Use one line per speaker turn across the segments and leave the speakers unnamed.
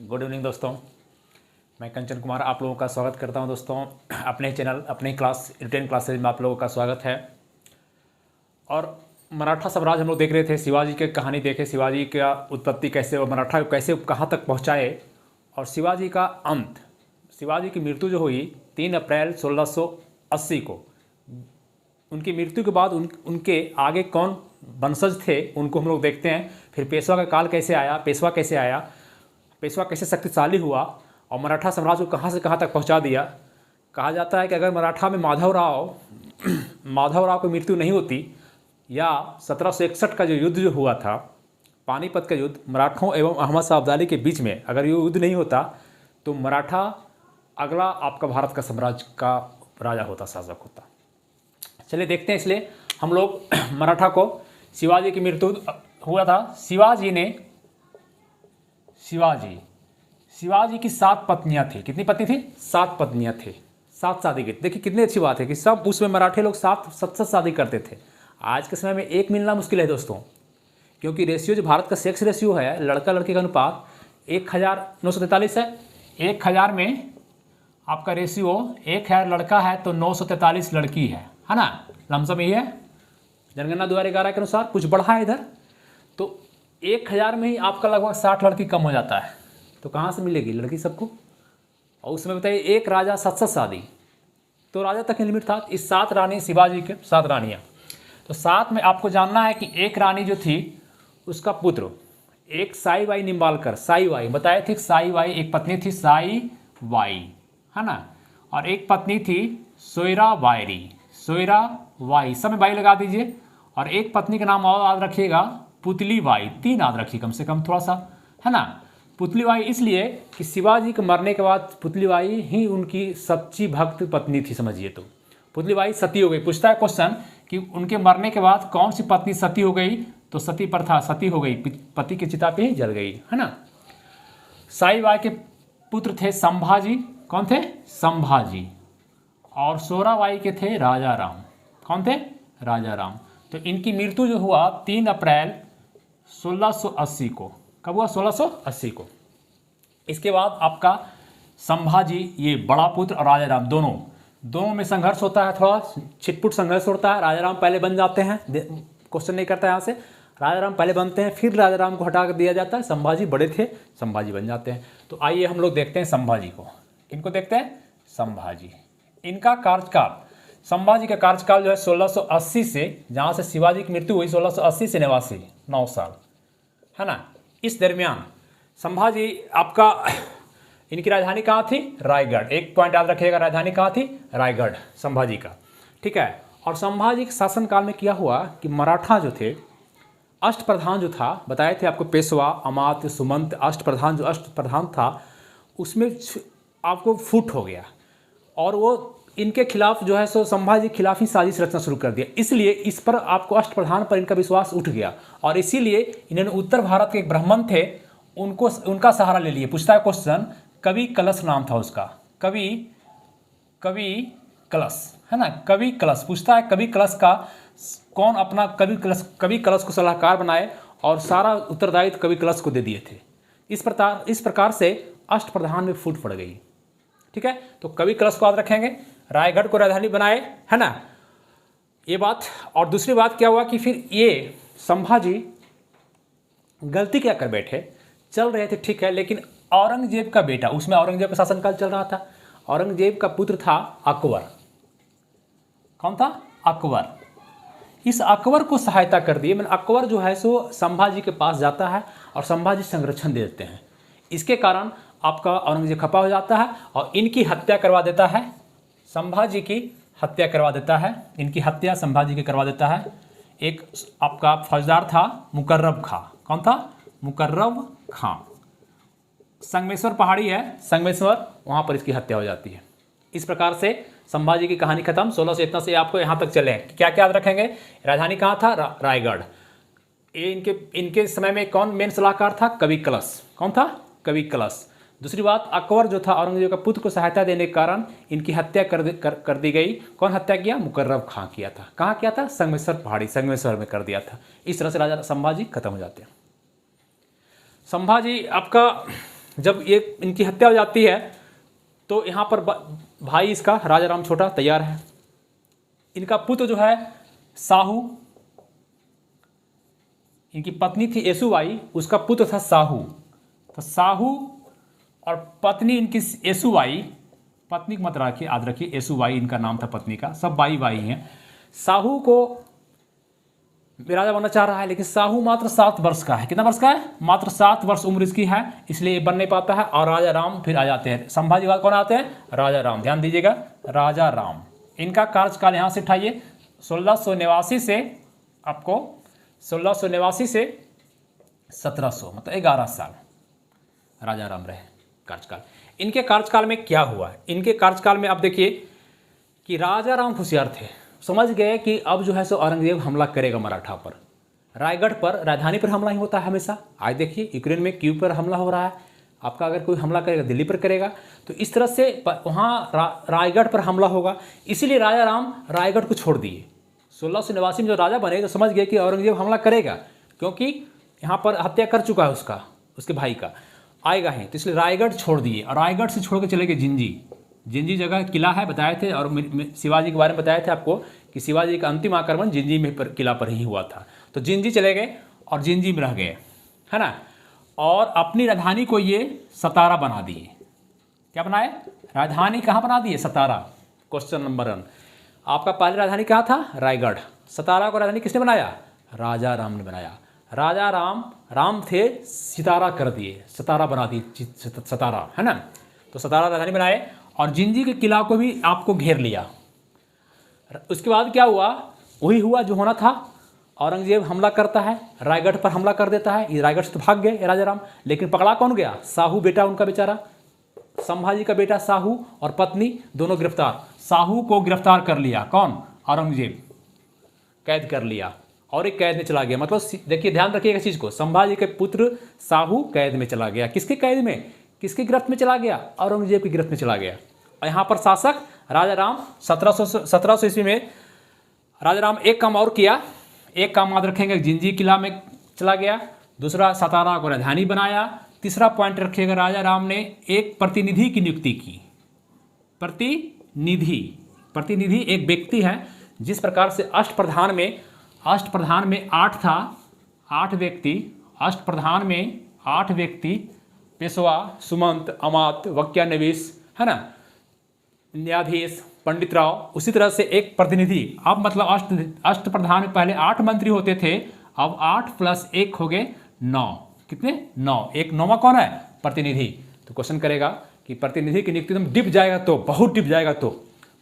Good evening दोस्तों, मैं कंचन कुमार आप लोगों का स्वागत करता हूं दोस्तों अपने चैनल अपने क्लास रिटेन क्लासेज में आप लोगों का स्वागत है। और मराठा साम्राज्य हम लोग देख रहे थे, शिवाजी की कहानी देखे, शिवाजी का उत्पत्ति कैसे और मराठा कैसे कहाँ तक पहुँचाए और शिवाजी का अंत। शिवाजी की मृत्यु जो हुई 3 अप्रैल 1680 को, उनकी मृत्यु के बाद उनके आगे कौन वंशज थे उनको हम लोग देखते हैं। फिर पेशवा का काल कैसे आया, पेशवा कैसे आया, पेशवा कैसे शक्तिशाली हुआ और मराठा साम्राज्य को कहाँ से कहाँ तक पहुँचा दिया। कहा जाता है कि अगर मराठा में माधव राव की मृत्यु नहीं होती या 1761 का जो युद्ध जो हुआ था, पानीपत का युद्ध मराठों एवं अहमद शाह अब्दाली के बीच में, अगर ये युद्ध नहीं होता तो मराठा अगला आपका भारत का साम्राज्य का राजा होता, शासक होता। चलिए देखते हैं। इसलिए हम लोग मराठा को शिवाजी की मृत्यु हुआ था। शिवाजी की 7 पत्नियां थी। कितनी पत्नी थी? 7 पत्नियां थी, 7 शादी की। देखिए कितनी अच्छी बात है कि सब उसमें मराठे लोग 7 शादी करते थे। आज के समय में एक मिलना मुश्किल है दोस्तों, क्योंकि रेशियो जो भारत का सेक्स रेशियो है, लड़का लड़की का अनुपात 1943 है। 1000 में आपका रेशियो 1000 लड़का है तो 943 लड़की है ना। लमसम यही है, जनगणना 2011 के अनुसार कुछ बढ़ा है इधर। तो 1000 में ही आपका लगभग 60 लड़की कम हो जाता है, तो कहाँ से मिलेगी लड़की सबको। और उसमें बताइए एक राजा 7 शादी, तो राजा तक ही लिमिट था। इस 7 रानी, शिवाजी के 7 रानियाँ, तो 7 में आपको जानना है कि एक रानी जो थी उसका पुत्र, एक psi by Nimbalkar, psi by बताए थे, साई बाई एक पत्नी थी, साई बाई है ना, और एक पत्नी थी सोयरा बाई, सब में बाई लगा दीजिए। और एक पत्नी का नाम और याद रखिएगा, पुतली बाई। 3 याद रखिए कम से कम, थोड़ा सा है ना। पुतली बाई इसलिए कि शिवाजी के मरने के बाद पुतली बाई ही उनकी सच्ची भक्त पत्नी थी, समझिए। तो पुतली बाई सती हो गई। पूछता है क्वेश्चन कि उनके मरने के बाद कौन सी पत्नी सती हो गई, तो सती प्रथा, सती हो गई, पति की चिता पे ही जल गई है ना। साई बाई के पुत्र थे संभाजी। कौन थे? संभाजी। और सोराबाई के थे राजा राम। कौन थे? राजा राम। तो इनकी मृत्यु जो हुआ 3 अप्रैल 1680 को। कब हुआ? 1680 को। इसके बाद आपका संभाजी, ये बड़ा पुत्र, और राजा राम, दोनों में संघर्ष होता है, थोड़ा छिटपुट संघर्ष होता है। राजा राम पहले बन जाते हैं, क्वेश्चन नहीं करता है यहाँ से। राजा राम पहले बनते हैं, फिर राजा राम को हटा कर दिया जाता है। संभाजी बड़े थे, संभाजी बन जाते हैं। तो आइए हम लोग देखते हैं संभाजी को। किनको देखते हैं? संभाजी। इनका कार्यकाल, संभाजी का कार्यकाल जो है 1680 से, जहाँ से शिवाजी की मृत्यु हुई 1680 से 89, 9 साल है ना। इस दरमियान संभाजी आपका, इनकी राजधानी कहाँ थी? रायगढ़। एक पॉइंट याद रखिएगा, राजधानी कहाँ थी? रायगढ़, संभाजी का। ठीक है। और संभाजी के शासनकाल में क्या हुआ कि मराठा जो थे, अष्टप्रधान जो था, बताए थे आपको, पेशवा, अमात्य, सुमंत, अष्टप्रधान, जो अष्टप्रधान था उसमें आपको फूट हो गया और वो इनके खिलाफ जो है सो संभाजी के खिलाफ ही साजिश रचना शुरू कर दिया। इसलिए इस पर आपको अष्टप्रधान पर इनका विश्वास उठ गया और इसीलिए इन्होंने उत्तर भारत के एक ब्राह्मण थे, उनका सहारा ले लिए। पूछता है क्वेश्चन, कवि कलश नाम था उसका, कवि कलश है ना, कवि कलश। पूछता है कवि कलश का कौन अपना कवि कलश को सलाहकार बनाए और सारा उत्तरदायित्व कवि कलश को दे दिए थे। इस प्रकार से अष्टप्रधान में फूट पड़ गई। ठीक है। तो कवि कलश को याद रखेंगे, रायगढ़ को राजधानी बनाए, है ना, ये बात। और दूसरी बात क्या हुआ कि फिर ये संभाजी गलती क्या कर बैठे, चल रहे थे ठीक है, लेकिन औरंगजेब का बेटा, उसमें औरंगजेब का शासनकाल चल रहा था, औरंगजेब का पुत्र था अकबर। कौन था? अकबर। इस अकबर को सहायता कर दिए। मैंने अकबर जो है सो संभाजी के पास जाता है और संभाजी संरक्षण दे देते हैं। इसके कारण आपका औरंगजेब खपा हो जाता है और इनकी हत्या करवा देता है, संभाजी की हत्या करवा देता है। इनकी हत्या संभाजी की करवा देता है। एक आपका फौजदार था मुकर्रब खां। कौन था? मुकर्रब खां। संगमेश्वर पहाड़ी है, संगमेश्वर, वहाँ पर इसकी हत्या हो जाती है। इस प्रकार से संभाजी की कहानी खत्म। 1600 से इतना से आपको यहाँ तक चले। क्या क्या याद रखेंगे? राजधानी कहाँ था? रायगढ़। ये इनके समय में कौन मेन सलाहकार था? कवि कलश। कौन था? कवि कलश। दूसरी बात, अकबर जो था औरंगजेब का पुत्र को सहायता देने के कारण इनकी हत्या कर दी गई। कौन हत्या किया? मुकर्रब खां किया था। कहाँ किया था? संगमेश्वर पहाड़ी, संगमेश्वर में कर दिया था। इस तरह से राजा संभाजी खत्म हो जाते हैं। संभाजी आपका जब ये इनकी हत्या हो जाती है तो यहाँ पर भाई इसका राजा राम छोटा तैयार है। इनका पुत्र जो है साहू, इनकी पत्नी थी येसुबाई, उसका पुत्र था साहू। तो साहू और पत्नी इनकी येसुबाई, पत्नी मत रखिए, याद रखिए येसुबाई इनका नाम था पत्नी का, सब बाई बाई हैं। साहू को राजा बनना चाह रहा है, लेकिन साहू मात्र 7 वर्ष का है। कितना वर्ष का है? मात्र 7 वर्ष उम्र इसकी है, इसलिए बन नहीं पाता है। और राजा राम फिर आ जाते हैं। संभाजी के बाद कौन आते हैं? राजा राम। ध्यान दीजिएगा, राजा राम। इनका कार्यकाल यहाँ से उठाइए 1689 से आपको 1689 से 1700, मतलब 11 साल राजा राम रहे कार्यकाल। इनके कार्यकाल में क्या हुआ? इनके कार्यकाल में आप देखिए कि राजा राम होशियार थे, समझ गए कि अब जो है सो औरंगजेब हमला करेगा मराठा पर, रायगढ़ पर, राजधानी पर हमला ही होता है हमेशा। आज देखिए यूक्रेन में कीव पर हमला हो रहा है, आपका अगर कोई हमला करेगा दिल्ली पर करेगा, तो इस तरह से वहाँ रायगढ़ पर हमला होगा। इसीलिए राजा राम रायगढ़ को छोड़ दिए। 1689 में जो राजा बने तो समझ गए कि औरंगजेब हमला करेगा, क्योंकि यहाँ पर हत्या कर चुका है उसके भाई का, आएगा ही, तो इसलिए रायगढ़ छोड़ दिए। और रायगढ़ से छोड़ के चले गए जिंजी जगह किला है, बताए थे। और शिवाजी के बारे में बताए थे आपको कि शिवाजी का अंतिम आक्रमण जिंजी में किला पर ही हुआ था। तो जिंजी चले गए और जिंजी में रह गए, है ना। और अपनी राजधानी को ये सतारा बना दिए। क्या बनाए? राजधानी कहाँ बना दिए? सतारा। क्वेश्चन नंबर 1, आपका पहली राजधानी कहाँ था? रायगढ़। सतारा को राजधानी किसने बनाया? राजा राम ने बनाया। राजा राम थे, सितारा कर दिए, सतारा बना दी, सतारा, है ना। तो सतारा राजधानी बनाए और जिंजी के किला को भी आपको घेर लिया। उसके बाद क्या हुआ? वही हुआ जो होना था। औरंगजेब हमला करता है, रायगढ़ पर हमला कर देता है। रायगढ़ से तो भाग गए राजा राम, लेकिन पकड़ा कौन गया? साहू बेटा उनका बेचारा, संभाजी का बेटा साहू और पत्नी दोनों गिरफ्तार। साहू को गिरफ्तार कर लिया कौन? औरंगजेब, कैद कर लिया और एक कैद में चला गया। मतलब देखिए, ध्यान रखिएगा चीज़ को, संभाजी के पुत्र साहू कैद में चला गया। किसके कैद में? किसकी गिरफ्त में चला गया? औरंगजेब की गिरफ्त में चला गया। और यहाँ पर शासक राजा राम 1700 ईस्वी में राजा राम एक काम और किया। एक काम याद रखेंगे, जिंजी किला में चला गया। दूसरा, सतारा को राजधानी बनाया। तीसरा पॉइंट रखिएगा, राजा राम ने एक प्रतिनिधि की नियुक्ति की। प्रतिनिधि एक व्यक्ति है। जिस प्रकार से अष्टप्रधान में 8 था, 8 व्यक्ति, अष्टप्रधान में 8 व्यक्ति, पेशवा, सुमंत, अमात्य, वक्यानवीस, है ना, न्यायाधीश, पंडित राव। उसी तरह से एक प्रतिनिधि, अब मतलब अष्टप्रधान में पहले 8 मंत्री होते थे, अब 8 + 1 हो गए 9। कितने? 9। एक 9वां कौन है? प्रतिनिधि। तो क्वेश्चन करेगा कि प्रतिनिधि की नियुक्ति एकदम डिप जाएगा, तो बहुत डिप जाएगा, तो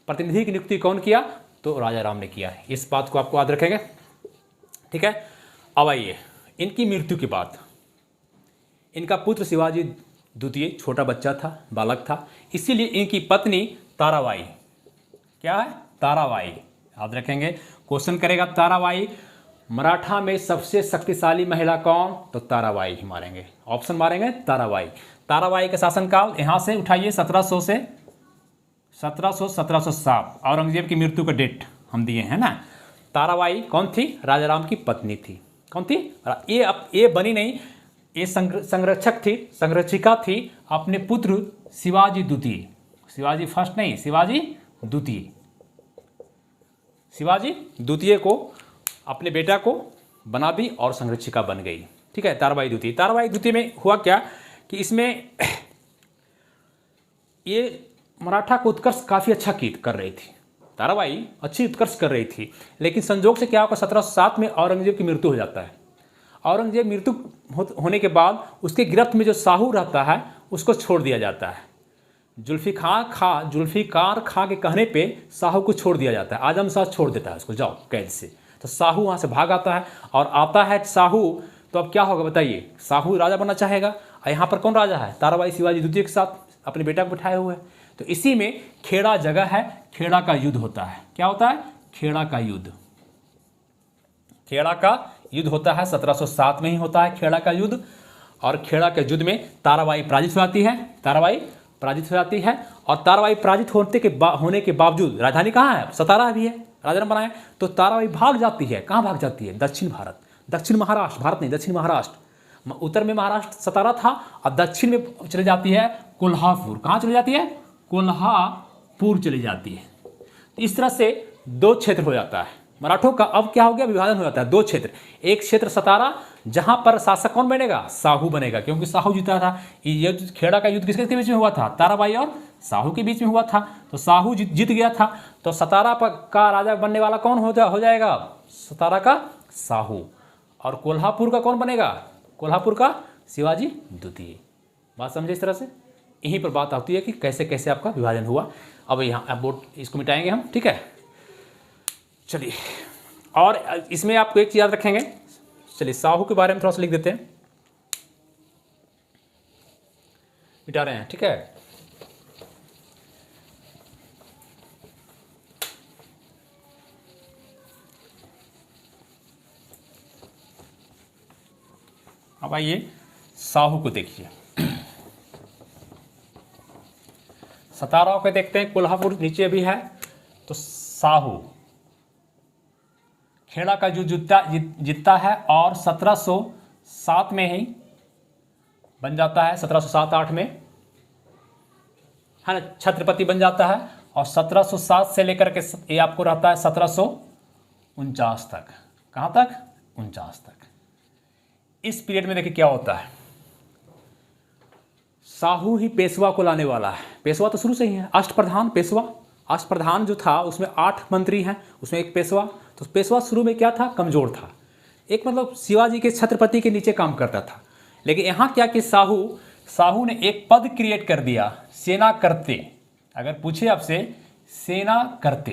प्रतिनिधि की नियुक्ति कौन किया? तो राजा राम ने किया है। इस बात को आपको याद रखेंगे, ठीक है। अब आइए इनकी मृत्यु के बाद, इनका पुत्र शिवाजी द्वितीय छोटा बच्चा था, बालक था, इसीलिए इनकी पत्नी ताराबाई, क्या है? ताराबाई, याद रखेंगे। क्वेश्चन करेगा ताराबाई मराठा में सबसे शक्तिशाली महिला कौन? तो ताराबाई ही मारेंगे, ऑप्शन मारेंगे ताराबाई। ताराबाई का शासनकाल यहाँ से उठाइए 1700 से 1707, औरंगजेब की मृत्यु का डेट हम दिए हैं ना। ताराबाई कौन थी? राजा राम की पत्नी थी। कौन थी? ये बनी नहीं, ये संरक्षक थी, संरक्षिका थी अपने पुत्र शिवाजी द्वितीय, शिवाजी फर्स्ट नहीं, शिवाजी द्वितीय को अपने बेटा को बना दी और संरक्षिका बन गई, ठीक है। ताराबाई द्वितीय में हुआ क्या कि इसमें ये मराठा को उत्कर्ष काफ़ी अच्छा कर रही थी, ताराबाई अच्छी उत्कर्ष कर रही थी। लेकिन संजोग से क्या होगा, 1707 में औरंगजेब की मृत्यु हो जाता है। औरंगजेब मृत्यु होने के बाद उसके गिरफ्त में जो साहू रहता है उसको छोड़ दिया जाता है। जुल्फिकार खां के कहने पे साहू को छोड़ दिया जाता है। आजम शाह छोड़ देता है उसको, जाओ कैद से। तो साहू वहाँ से भाग आता है और आता है साहू, तो अब क्या होगा बताइए? साहू राजा बनना चाहेगा और यहाँ पर कौन राजा है? ताराबाई शिवाजी द्वितीय के साथ अपने बेटा को बिठाए हुए। तो इसी में खेड़ा जगह है, खेड़ा का युद्ध होता है। क्या होता है? खेड़ा का युद्ध होता है, 1707 में ही होता है खेड़ा का युद्ध। और खेड़ा के युद्ध में ताराबाई पराजित हो जाती है। और ताराबाई पराजित होने के बावजूद राजधानी कहाँ है? सतारा भी है, राजा ने बनाया। तो ताराबाई भाग जाती है। कहाँ भाग जाती है? दक्षिण महाराष्ट्र, भारत नहीं, दक्षिण महाराष्ट्र। उत्तर में महाराष्ट्र सतारा था और दक्षिण में चली जाती है कोल्हापुर। कहाँ चली जाती है? कोल्हापुर चली जाती है। तो इस तरह से दो क्षेत्र हो जाता है मराठों का। अब क्या हो गया? विभाजन हो जाता है दो क्षेत्र। एक क्षेत्र सतारा जहां पर शासक कौन बनेगा? साहू बनेगा, क्योंकि साहू जीता था। ये खेड़ा का युद्ध किसके बीच में हुआ था? ताराबाई और साहू के बीच में हुआ था। तो साहू जीत गया था, तो सतारा का राजा बनने वाला कौन हो जाएगा? सतारा का साहू। और कोल्हापुर का कौन बनेगा? कोल्हापुर का शिवाजी द्वितीय। बात समझे इस तरह से? यहीं पर बात आती है कि कैसे कैसे आपका विभाजन हुआ। अब यहाँ अब बोर्ड इसको मिटाएंगे हम, ठीक है। चलिए, और इसमें आपको एक चीज़ याद रखेंगे। चलिए साहू के बारे में थोड़ा सा लिख देते हैं, मिटा रहे हैं, ठीक है। अब आइए साहू को देखिए। सतारा को देखते हैं, कोल्हापुर नीचे भी है। तो साहू खेड़ा का जो जीतता है और 1707 में ही बन जाता है, 1707-8 में, है ना, छत्रपति बन जाता है। और 1707 से लेकर के ये आपको रहता है 1749 तक। कहाँ तक? 49 तक। इस पीरियड में देखिए क्या होता है। साहू ही पेशवा को लाने वाला है। पेशवा तो शुरू से ही है, अष्टप्रधान पेशवा। अष्टप्रधान जो था उसमें 8 मंत्री हैं, उसमें एक पेशवा। तो पेशवा शुरू में क्या था? कमज़ोर था, एक मतलब शिवाजी के छत्रपति के नीचे काम करता था। लेकिन यहाँ क्या कि साहू ने एक पद क्रिएट कर दिया, सेना करते। अगर पूछे आपसे, सेना करते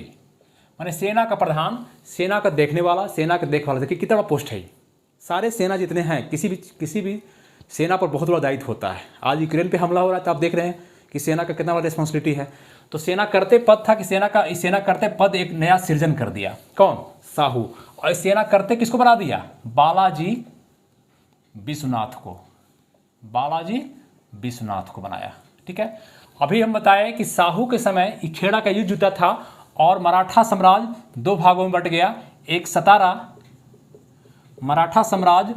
माने सेना का प्रधान, सेना का देखने वाला, सेना का देखभाल। देखिए कितना बड़ा पोस्ट है। सारे सेना जितने हैं, किसी भी सेना पर बहुत बड़ा दायित्व होता है। आज यूक्रेन पे हमला हो रहा है तो आप देख रहे हैं कि सेना का कितना बड़ा रिस्पॉन्सिबिलिटी है। तो सेना करते पद था कि सेना करते पद एक नया सृजन कर दिया। कौन? साहू। और सेना करते किसको बना दिया? बालाजी विश्वनाथ को। बालाजी विश्वनाथ को बनाया, ठीक है। अभी हम बताएं कि साहू के समय खेड़ा का युद्ध जुटा था और मराठा साम्राज्य 2 भागों में बट गया। एक सतारा, मराठा साम्राज्य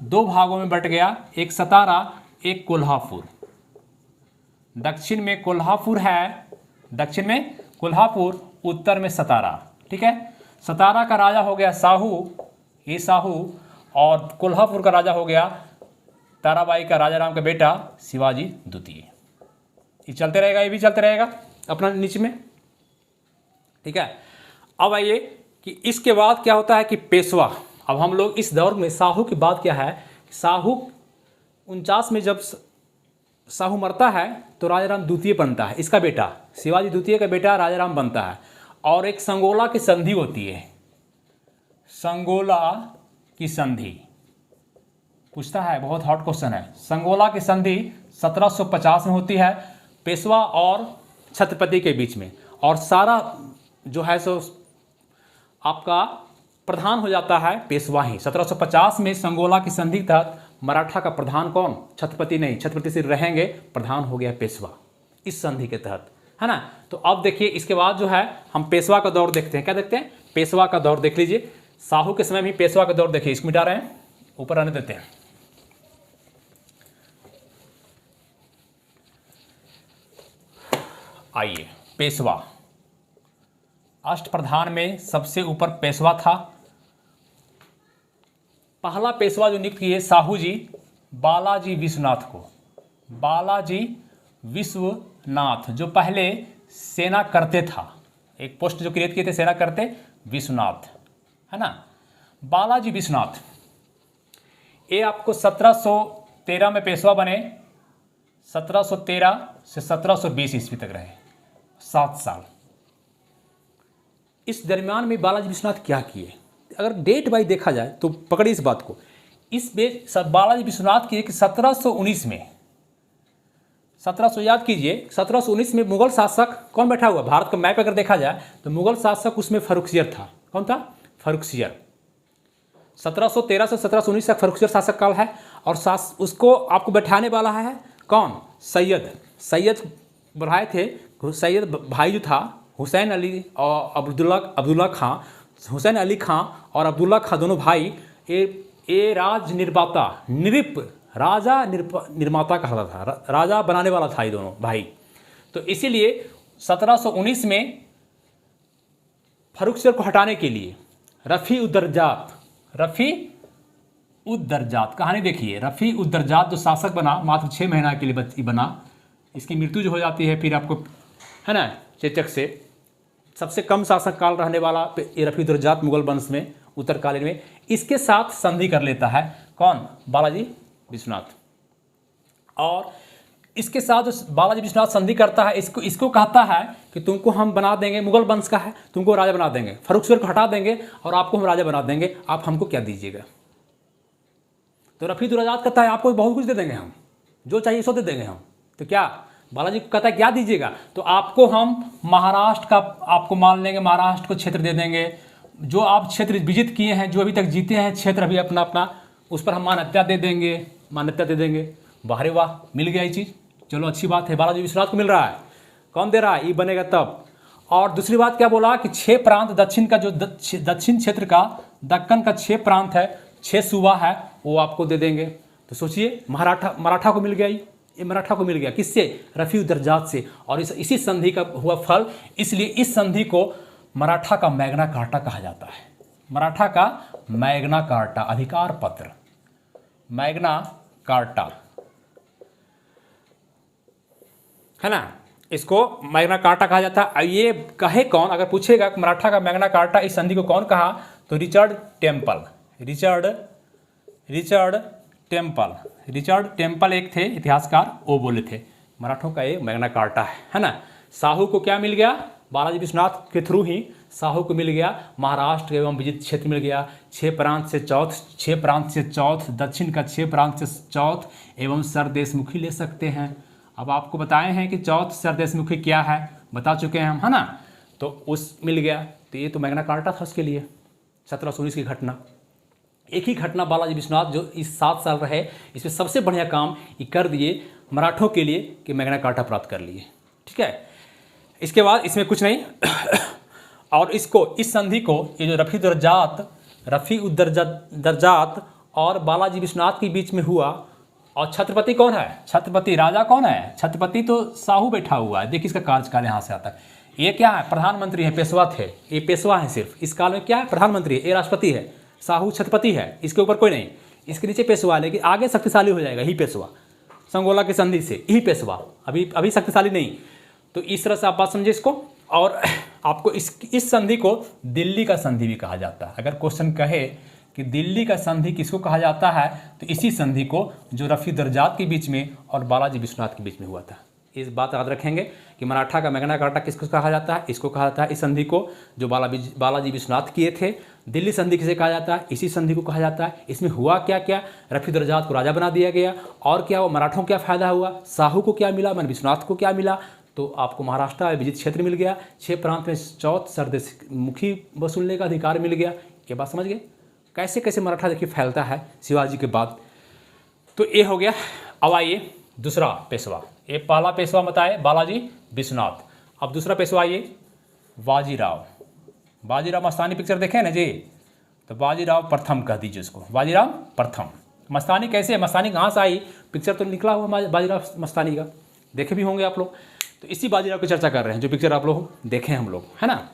2 भागों में बट गया, एक सतारा, एक कोल्हापुर। दक्षिण में कोल्हापुर है, दक्षिण में कोल्हापुर, उत्तर में सतारा, ठीक है। सतारा का राजा हो गया साहू, ये साहू, और कोल्हापुर का राजा हो गया ताराबाई का, राजा राम का बेटा शिवाजी द्वितीय। ये चलते रहेगा, ये भी चलते रहेगा अपना नीचे में, ठीक है। अब आइए कि इसके बाद क्या होता है कि पेशवा। अब हम लोग इस दौर में साहू की बात क्या है, साहू 49 में जब साहू मरता है तो राजाराम द्वितीय बनता है, इसका बेटा शिवाजी द्वितीय का बेटा राजाराम बनता है। और एक संगोला की संधि होती है, संगोला की संधि पूछता है, बहुत हॉट क्वेश्चन है। संगोला की संधि 1750 में होती है, पेशवा और छत्रपति के बीच में। और सारा जो है सो आपका प्रधान हो जाता है पेशवा ही। 1750 में संगोला की संधि के तहत मराठा का प्रधान कौन? छत्रपति नहीं, छत्रपति से रहेंगे, प्रधान हो गया पेशवा इस संधि के तहत, है ना। तो अब देखिए इसके बाद जो है हम पेशवा का दौर देखते हैं। क्या देखते हैं? पेशवा का दौर देख लीजिए। साहू के समय में पेशवा का दौर देखिए, इसको मिटा रहे हैं, ऊपर आने देते हैं। आइए, पेशवा अष्टप्रधान में सबसे ऊपर पेशवा था। पहला पेशवा जो नियुक्त किए साहू जी, बालाजी विश्वनाथ को। बालाजी विश्वनाथ जो पहले सेना करते था, एक पोस्ट जो क्रिएट किए थे सेना करते विश्वनाथ, है ना। बालाजी विश्वनाथ ये आपको 1713 में पेशवा बने, 1713 से 1720 ईस्वी तक रहे, 7 साल। इस दरमियान में बालाजी विश्वनाथ क्या किए? अगर डेट वाइज देखा जाए तो पकड़िए इस बात को। इस बेस बालाजी विश्वनाथ की 1719 में, 1700 याद कीजिए, 1719 में मुगल शासक कौन बैठा हुआ? भारत का मैप अगर देखा जाए तो मुगल शासक उसमें फर्रुखसियर था। कौन था? फर्रुखसियर। 1713 से 1719 तक फर्रुखसियर शासक काल है। और उसको आपको बैठाने वाला है कौन? सैयद बढ़ाए थे। सैयद भाई जो था हुसैन अली और अब्दुल्ला खां, हुसैन अली खां और अब्दुल्ला खां दोनों भाई, ये राज निर्माता निरिप राजा निर्माता कहा था, राजा बनाने वाला था ये दोनों भाई। तो इसीलिए 1719 में फर्रुखसियर को हटाने के लिए रफ़ी उद दर्जात कहानी देखिए। रफ़ी उद दर्जात जो शासक बना मात्र 6 महीना के लिए बना, इसकी मृत्यु जो हो जाती है फिर आपको, है ना, चेचक से। सबसे कम शासक काल रहने वाला ये रफ़ी उद दर्जात मुगल वंश में उत्तरकालीन में। इसके साथ संधि कर लेता है कौन? बालाजी विश्वनाथ। और इसके साथ जो बालाजी विश्वनाथ संधि करता है, इसको कहता है कि तुमको हम बना देंगे, मुगल वंश का है, तुमको राजा बना देंगे, फर्रुखसियर को हटा देंगे और आपको हम राजा बना देंगे, आप हमको क्या दीजिएगा? तो रफ़ी उद दर्जात कहता है आपको बहुत कुछ दे देंगे, हम जो चाहिए सो दे देंगे हम। तो क्या बालाजी को कहता है क्या दीजिएगा? तो आपको हम महाराष्ट्र का आपको मान लेंगे, महाराष्ट्र को क्षेत्र दे देंगे, जो आप क्षेत्र विजित किए हैं, जो अभी तक जीते हैं क्षेत्र अभी अपना अपना, उस पर हम मान्यता दे देंगे। बाहरे वाह, मिल गया ये चीज़, चलो अच्छी बात है, बालाजी विश्वनाथ को मिल रहा है। कौन दे रहा है? ये बनेगा तब। और दूसरी बात क्या बोला कि 6 प्रांत दक्षिण का जो दक्षिण क्षेत्र का दक्कन का 6 प्रांत है, 6 सूबा है, वो आपको दे देंगे। तो सोचिए मराठा को मिल गया, ये मराठा को मिल गया किससे? रफ़ी उद दर्जात से। और इसी संधि का हुआ फल, इसलिए इस संधि को मराठा का मैग्ना कार्टा कहा जाता है। मराठा का मैग्ना कार्टा, अधिकार पत्र, मैग्ना कार्टा, है ना, इसको मैग्ना कार्टा कहा जाता है। ये कहे कौन? अगर पूछेगा मराठा का मैग्ना कार्टा इस संधि को कौन कहा, तो रिचर्ड टेम्पल एक थे इतिहासकार, वो बोले थे मराठों का ये मैग्ना कार्टा है ना। साहू को क्या मिल गया? बालाजी विश्वनाथ के थ्रू ही साहू को मिल गया महाराष्ट्र एवं विजित क्षेत्र मिल गया। 6 प्रांत से चौथ, दक्षिण का 6 प्रांत से चौथ एवं सरदेशमुखी ले सकते हैं। अब आपको बताए हैं कि चौथ सरदेशमुखी क्या है, बता चुके हैं हम, है ना। तो उस मिल गया, तो ये तो मैग्ना कार्टा था उसके लिए। 1719 की घटना, एक ही घटना बालाजी विश्वनाथ जो इस 7 साल रहे, इसमें सबसे बढ़िया काम ये कर दिए मराठों के लिए कि मैग्ना कार्टा प्राप्त कर लिए। ठीक है, इसके बाद इसमें कुछ नहीं। और इस संधि को ये जो रफ़ी उद दर्जात और बालाजी विश्वनाथ के बीच में हुआ। और छत्रपति कौन है? छत्रपति राजा कौन है? छत्रपति तो साहू बैठा हुआ है। देखिए इसका कार्यकाल यहाँ से आता है। ये क्या है? प्रधानमंत्री है, पेशवा थे, ये पेशवा है सिर्फ। इस काल में क्या है? प्रधानमंत्री है, ये राष्ट्रपति है, साहू छत्रपति है, इसके ऊपर कोई नहीं। इसके नीचे पेशवा है, लेकिन आगे शक्तिशाली हो जाएगा ही पेशवा, संगोला की संधि से ही पेशवा, अभी शक्तिशाली नहीं। तो इस तरह से आप बात समझिए इसको। और आपको इस संधि को दिल्ली का संधि भी कहा जाता है। अगर क्वेश्चन कहे कि दिल्ली का संधि किसको कहा जाता है, तो इसी संधि को जो रफ़ी दर्जात के बीच में और बालाजी विश्वनाथ के बीच में हुआ था। इस बात याद रखेंगे कि मराठा का मैग्ना कार्टा किसको कहा जाता है, इसको कहा जाता है इस संधि को जो बालाजी विश्वनाथ किए थे। दिल्ली संधि किसे कहा जाता है? इसी संधि को कहा जाता है। इसमें हुआ क्या क्या? रफ़ी दर्जात को राजा बना दिया गया, और क्या वो मराठों को क्या फ़ायदा हुआ, साहू को क्या मिला, विश्वनाथ को क्या मिला, तो आपको महाराष्ट्र विजित क्षेत्र मिल गया, 6 प्रांत में चौथ सरदेशमुखी वसूलने का अधिकार मिल गया। ये बात समझ गए कैसे कैसे मराठा देखिए फैलता है शिवाजी के बाद। तो ये हो गया। अब आइए दूसरा पेशवा। ये पहला पेशवा बताए बालाजी विश्वनाथ। अब दूसरा पेशवा आइए बाजीराव मस्तानी पिक्चर देखें ना जी, तो बाजीराव प्रथम कह दीजिए उसको, बाजीराव प्रथम। मस्तानी कैसे है, मस्तानी कहाँ से आई, पिक्चर तो निकला हुआ बाजीराव मस्तानी का, देखे भी होंगे आप लोग। तो इसी बाजीराव की चर्चा कर रहे हैं जो पिक्चर आप लोग देखें हम लोग, है ना।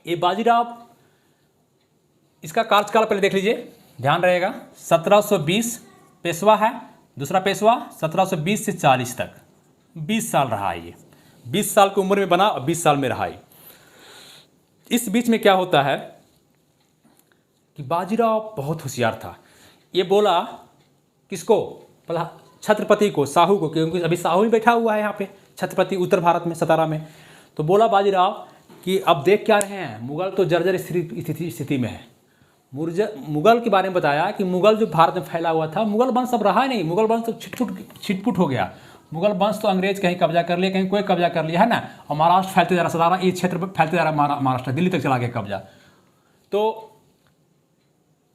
ये बाजीराव, इसका कार्यकाल पहले देख लीजिए, ध्यान रहेगा। 1720 पेशवा है, दूसरा पेशवा 1720 से 40 तक 20 साल रहा है। ये 20 साल की उम्र में बना और 20 साल में रहा है। इस बीच में क्या होता है कि बाजीराव बहुत होशियार था। ये बोला किसको? छत्रपति को, साहू को, क्योंकि अभी साहू ही बैठा हुआ है यहाँ पे छत्रपति उत्तर भारत में सतारा में। तो बोला बाजीराव कि अब देख क्या रहे हैं, मुगल तो जर्जर स्थिति में है। मुगल के बारे में बताया कि मुगल जो भारत में फैला हुआ था, मुगल वंश अब रहा नहीं, मुगल वंश तो छिटपुट हो गया। मुगल वंश तो अंग्रेज कहीं कब्जा कर लिया, कहीं कोई कब्जा कर लिया, है ना। और महाराष्ट्र फैलते जा रहा, सतारा ये क्षेत्र फैलते जा रहा, महाराष्ट्र दिल्ली तक चला गया कब्जा। तो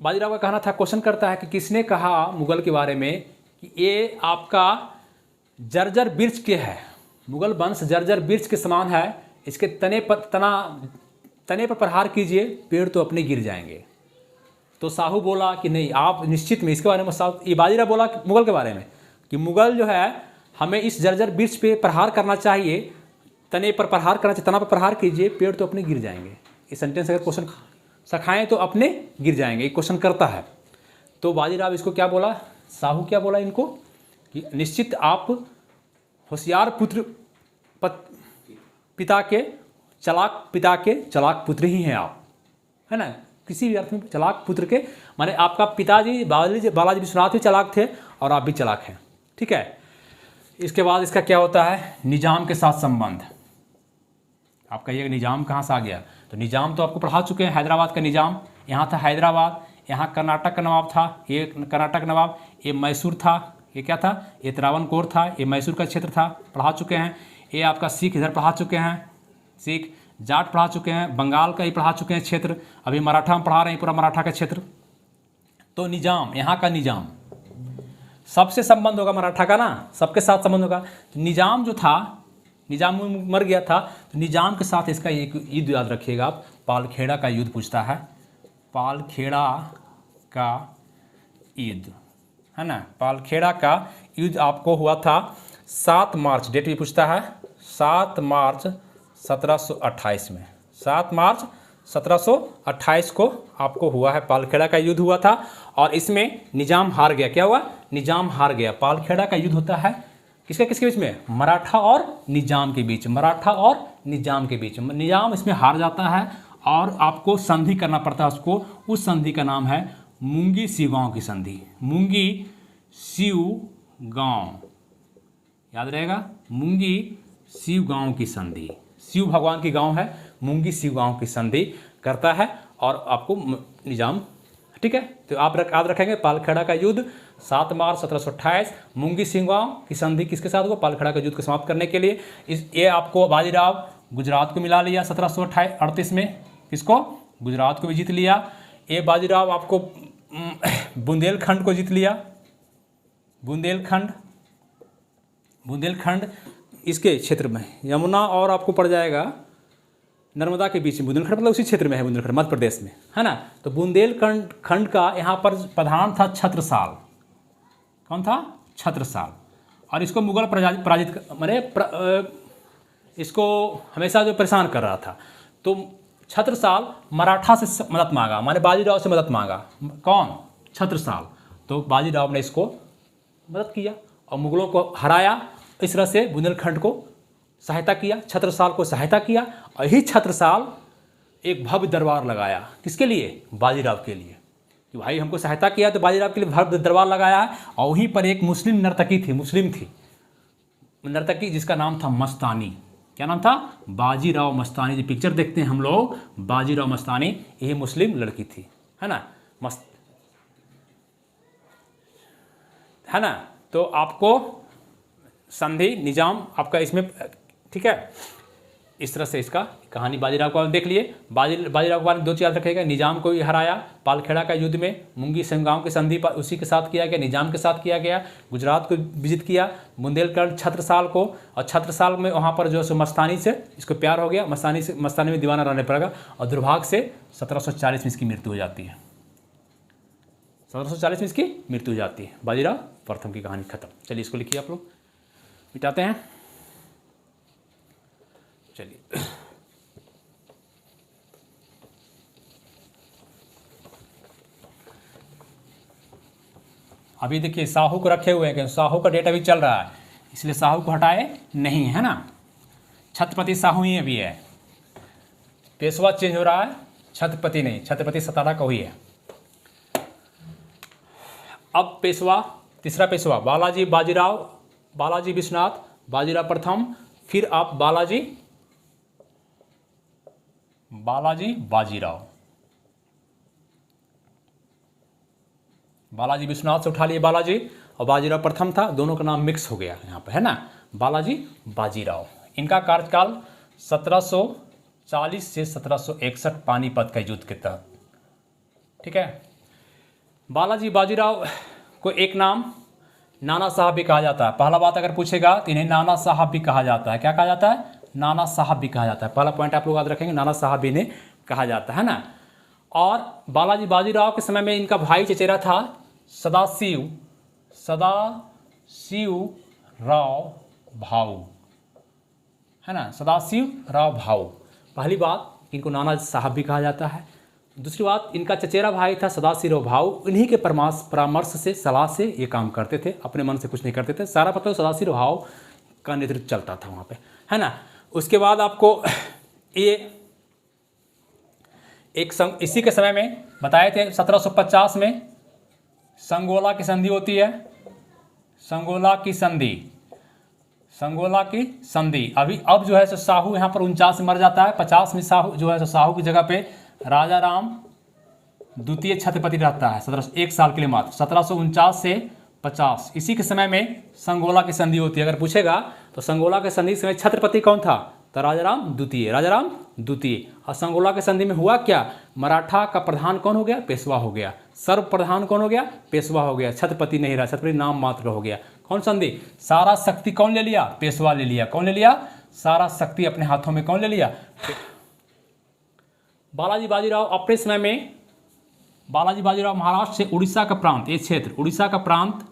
बाजीराव का कहना था, क्वेश्चन करता है कि किसने कहा मुगल के बारे में कि ये आपका जर्जर वृक्ष के है, मुगल वंश जर्जर वृक्ष के समान है, इसके तने पर प्रहार कीजिए, पेड़ तो अपने गिर जाएंगे। तो शाहू बोला कि नहीं, आप निश्चित में इसके बारे में ये बाजीराव बोला मुगल के बारे में कि मुगल जो है हमें इस जर्जर वृक्ष पे प्रहार करना चाहिए, तने पर प्रहार करना चाहिए, तना पर प्रहार कीजिए, पेड़ तो अपने गिर जाएंगे। ये सेंटेंस अगर क्वेश्चन सखाएं तो अपने गिर जाएंगे, ये क्वेश्चन करता है। तो बाजीराव इसको क्या बोला, शाहू क्या बोला इनको कि निश्चित आप होशियार पुत्र पिता के चलाक पुत्र ही हैं आप, है ना। किसी भी अर्थ में चलाक पुत्र के माने आपका पिताजी बालाजी विश्वनाथ भी चलाक थे और आप भी चलाक हैं, ठीक है। इसके बाद इसका क्या होता है, निजाम के साथ संबंध। आप कहिएगा निजाम कहाँ से आ गया, तो निजाम तो आपको पढ़ा चुके हैं, हैदराबाद का निजाम। यहाँ था हैदराबाद, यहाँ कर्नाटक का नवाब था, ये कर्नाटक नवाब, ये मैसूर था, ये क्या था, ये त्रावणकोर था, ये मैसूर का क्षेत्र था, पढ़ा चुके हैं। ये आपका सिख इधर पढ़ा चुके हैं, सिख जाट पढ़ा चुके हैं, बंगाल का ही पढ़ा चुके हैं क्षेत्र, अभी मराठा में पढ़ा रहे हैं पूरा मराठा का क्षेत्र। तो निजाम, यहाँ का निजाम सबसे संबंध होगा मराठा का ना, सबके साथ संबंध होगा। तो निजाम जो था, निजाम मर गया था, तो निजाम के साथ इसका एक युद्ध याद रखिएगा आप, पालखेड़ा का युद्ध पूछता है, पालखेड़ा का युद्ध, है ना। पालखेड़ा का युद्ध आपको हुआ था 7 मार्च, डेट भी पूछता है, 7 मार्च 1728 में, 7 मार्च 1728 को आपको हुआ है, पालखेड़ा का युद्ध हुआ था। और इसमें निजाम हार गया। क्या हुआ, निजाम हार गया। पालखेड़ा का युद्ध होता है किसके बीच में, मराठा और निजाम के बीच, मराठा और निजाम के बीच। निजाम इसमें हार जाता है और आपको संधि करना पड़ता है उसको, उस संधि का नाम है मूंगी शिवगांव की संधि, मूंगी शिवगांव, याद रहेगा, मूंगी शिवगांव की संधि। शिव भगवान की गांव है, मूंगी शिवगांव की संधि करता है और आपको निजाम, ठीक है। तो आप याद रखेंगे पालखेड़ा का युद्ध 7 मार्च 1728, मूंगी शिवगांव की संधि किसके साथ हुआ, पालखेड़ा का युद्ध को समाप्त करने के लिए। ये आपको बाजीराव गुजरात को मिला लिया 1738 में, किसको, गुजरात को भी जीत लिया। ये बाजीराव आपको बुंदेलखंड को जीत लिया, बुंदेलखंड इसके क्षेत्र में, यमुना और आपको पड़ जाएगा नर्मदा के बीच में, बुंदेलखंड मतलब उसी क्षेत्र में है, बुंदेलखंड मध्य प्रदेश में, है ना। तो बुंदेलखंड का यहाँ पर प्रधान था छत्रसाल। कौन था, छत्रसाल। और इसको मुगल पराजित माने इसको हमेशा जो परेशान कर रहा था। तो छत्रसाल मराठा से मदद मांगा, माने बाजीराव से मदद मांगा। कौन, छत्रसाल। तो बाजीराव ने इसको मदद किया और मुगलों को हराया। इस तरह से बुंदेलखंड को सहायता किया, छत्रसाल को सहायता किया। और यही छत्रसाल एक भव्य दरबार लगाया, किसके लिए, बाजीराव के लिए, कि भाई हमको सहायता किया तो बाजीराव के लिए भव्य दरबार लगाया है। और वहीं पर एक मुस्लिम नर्तकी थी, मुस्लिम थी नर्तकी, जिसका नाम था मस्तानी। क्या नाम था, बाजीराव मस्तानी। जो पिक्चर देखते हैं हम लोग, बाजीराव मस्तानी, यही मुस्लिम लड़की थी, है ना, मस्त, है ना। तो आपको संधि निजाम आपका इसमें, ठीक है। इस तरह से इसका कहानी बाजीराव को देख लिए। बाजीराव के बारे में 2 चीज़ याद रखेगा, निजाम को भी हराया पालखेड़ा का युद्ध में, मूंगी शिवगांव की संधि पर उसी के साथ किया गया, निजाम के साथ किया गया। गुजरात को विजित किया, बुंदेलखंड छत्रसाल को, और छत्रसाल में वहाँ पर जो है मस्तानी से इसको प्यार हो गया, मस्तानी में दीवाना रहने पड़ेगा। और दुर्भाग्य से 1740 में इसकी मृत्यु हो जाती है, 1740 में इसकी मृत्यु हो जाती है। बाजीराव प्रथम की कहानी खत्म। चलिए इसको लिखिए, आप लोग मिटाते हैं। चलिए अभी देखिए साहू को रखे हुए हैं, क्योंकि साहू का डेट अभी चल रहा है, इसलिए साहू को हटाए नहीं, है ना। छत्रपति साहू ही अभी है, पेशवा चेंज हो रहा है, छत्रपति नहीं, छत्रपति सतारा का हुई है। अब पेशवा, तीसरा पेशवा बालाजी बाजीराव, बालाजी विश्वनाथ, बाजीराव प्रथम, फिर आप बालाजी बाजीराव, बालाजी विश्वनाथ से उठा लिए बालाजी, और बाजीराव प्रथम था, दोनों का नाम मिक्स हो गया यहाँ पे, है ना, बालाजी बाजीराव। इनका कार्यकाल 1740 से 1761 पानीपत का युद्ध के तहत, ठीक है। बालाजी बाजीराव को एक नाम नाना साहब भी कहा जाता है। पहला बात अगर पूछेगा तो इन्हें नाना साहब भी कहा जाता है। क्या कहा जाता है, नाना साहब भी कहा जाता है। पहला पॉइंट आप लोग याद रखेंगे, नाना साहब भी इन्हें कहा जाता है ना। और बालाजी बाजीराव के समय में इनका भाई चचेरा था सदाशिव राव भाऊ, है ना, सदाशिव राव भाऊ। पहली बात, इनको नाना साहब भी कहा जाता है। दूसरी बात, इनका चचेरा भाई था सदाशिव राव भाऊ, इन्हीं के परामर्श से, सलाह से ये काम करते थे, अपने मन से कुछ नहीं करते थे। सारा पता सदाशिव राव भाऊ का नेतृत्व चलता था वहाँ पे, है ना। उसके बाद आपको ये इसी के समय में बताए थे 1750 में संगोला की संधि होती है। संगोला की संधि अब जो है सो साहू यहाँ पर 49 में मर जाता है। 50 में साहू जो है सो साहू की जगह पे राजा राम द्वितीय छत्रपति रहता है 1 साल के लिए मात्र, 1749 से 50। इसी के समय में संगोला की संधि होती है। अगर पूछेगा तो संगोला के संधि के समय छत्रपति कौन था, तो राजा राम द्वितीय। और संगोला के संधि में हुआ क्या, मराठा का प्रधान कौन हो गया, पेशवा हो गया। सर्व प्रधान कौन हो गया, पेशवा हो गया। छत्रपति नहीं रहा, छत्रपति नाम मात्र हो गया। कौन संधि, सारा शक्ति कौन ले लिया, पेशवा ले लिया। कौन ले लिया, सारा शक्ति अपने हाथों में कौन ले लिया, बालाजी बाजीराव। अपने समय में बालाजी बाजीराव महाराष्ट्र से उड़ीसा का प्रांत, ये क्षेत्र उड़ीसा का प्रांत